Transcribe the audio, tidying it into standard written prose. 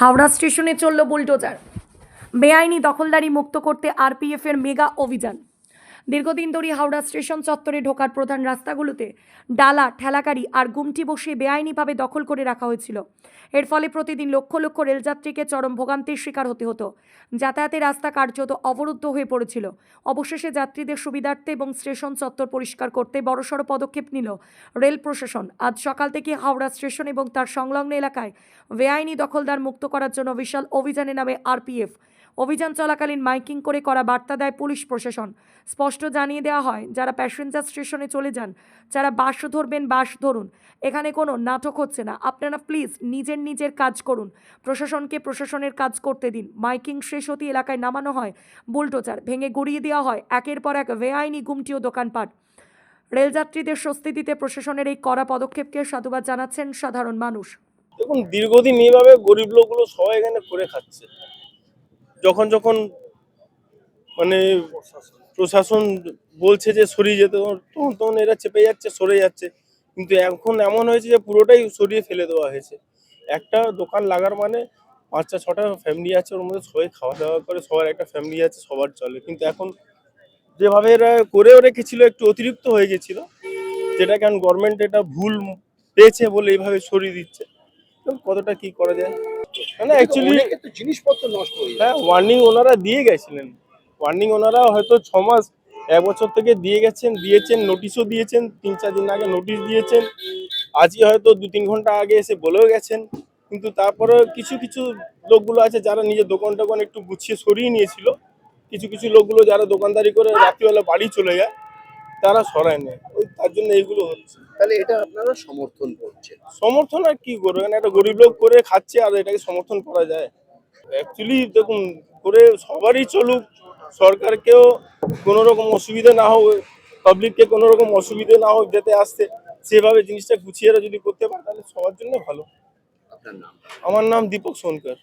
হাওড়া স্টেশনে চলল বুলডোজার। বেআইনি দখলদারি মুক্ত করতে আরপিএফ এর মেগা অভিযান। দীর্ঘদিন ধরে হাওড়া স্টেশন চত্বরে ঢোকার প্রধান রাস্তাগুলোতে ডালা ঠেলাগাড়ি আর গুমটি বসিয়ে বেআইনিভাবে দখল করে রাখা হয়েছিল। এর ফলে প্রতিদিন লক্ষ লক্ষ রেলযাত্রীকে চরম ভোগান্তির শিকার হতে হতো। যাতায়াতের রাস্তা কার্যত অবরুদ্ধ হয়ে পড়েছিল। অবশেষে যাত্রীদের সুবিধার্থে এবং স্টেশন চত্বর পরিষ্কার করতে বড়সড় পদক্ষেপ নিল রেল প্রশাসন। আজ সকাল থেকে হাওড়া স্টেশন এবং তার সংলগ্ন এলাকায় বেআইনি দখলদার মুক্ত করার জন্য বিশাল অভিযানে নামে আরপিএফ। অভিযান চলাকালীন মাইকিং করে করা বার্তা দেয় পুলিশ প্রশাসন। স্পষ্ট জানিয়ে দেওয়া হয়, যারা প্যাসেঞ্জার স্টেশনে চলে যান, যারা বাস ধরবেন বাস ধরুন, এখানে কোনো নাটক হচ্ছে না। আপনারা প্লিজ নিজের কাজ করুন, প্রশাসনকে প্রশাসনের কাজ করতে দিন। মাইকিং শেষ হতে এলাকায় নামানো হয় বুলডোজার, ভেঙে গড়িয়ে দেওয়া হয় একের পর এক বেআইনি গুমটি ও দোকানপাট। রেলযাত্রীদের স্বস্তি দিতে প্রশাসনের এই কড়া পদক্ষেপকে সাধুবাদ জানাচ্ছেন সাধারণ মানুষ। দেখুন, দীর্ঘদিন এইভাবে গরিব লোকগুলো সবাই এখানে করে খাচ্ছে। যখন যখন মানে প্রশাসন বলছে যে সরিয়ে যেতে, তখন তখন এরা চেপে যাচ্ছে, সরে যাচ্ছে। কিন্তু এখন এমন হয়েছে যে পুরোটাই সরিয়ে ফেলে দেওয়া হয়েছে। একটা দোকান লাগার মানে 5-6টা ফ্যামিলি আছে, ওর মধ্যে সবাই খাওয়া দাওয়া করে, সবার একটা ফ্যামিলি আছে, সবার চলে। কিন্তু এখন যেভাবে এরা করেও রেখেছিল একটু অতিরিক্ত হয়ে গেছিল, যেটা কেন গভর্নমেন্ট এটা ভুল পেয়েছে বলে এইভাবে সরিয়ে দিচ্ছে। কতটা কি করা যায়, মানে অ্যাকচুয়ালি জিনিসপত্র নষ্ট হয়ে যায়। হ্যাঁ, ওয়ার্নিং ওনারা দিয়ে গেছিলেন। ওয়ার্নিং ওনারা হয়তো 6 মাস 1 বছর থেকে দিয়েছেন, নোটিশও দিয়েছেন, 3-4 দিন আগে নোটিশ দিয়েছেন, আজকে হয়তো 2-3 ঘন্টা আগে এসে বলেও গেছেন। কিন্তু তারপরে কিছু কিছু লোকগুলো আছে যারা নিজের দোকান টোকান একটু গুছিয়ে সরিয়ে নিয়েছিল। কিছু কিছু লোকগুলো যারা দোকানদারি করে রাত্রিবেলা বাড়ি চলে যায়, তারা সরায় নেয়। তার জন্য এইগুলো হচ্ছে। তাহলে এটা আপনারা সমর্থন করছেন? সমর্থন আর কি করবে, একটা গরিব লোক করে খাচ্ছে, আর এটাকে সমর্থন করা যায়? অ্যাকচুয়ালি দেখুন, করে সবারই চলুক, সরকারকেও কোনো রকম অসুবিধা না হোক, পাবলিককে কোনো রকম অসুবিধা না হোক, যেতে আসতে সেভাবে জিনিসটা গুছিয়ে যদি করতে পারে তাহলে সবার জন্য ভালো। আপনার নাম? আমার নাম দীপক সোনকার।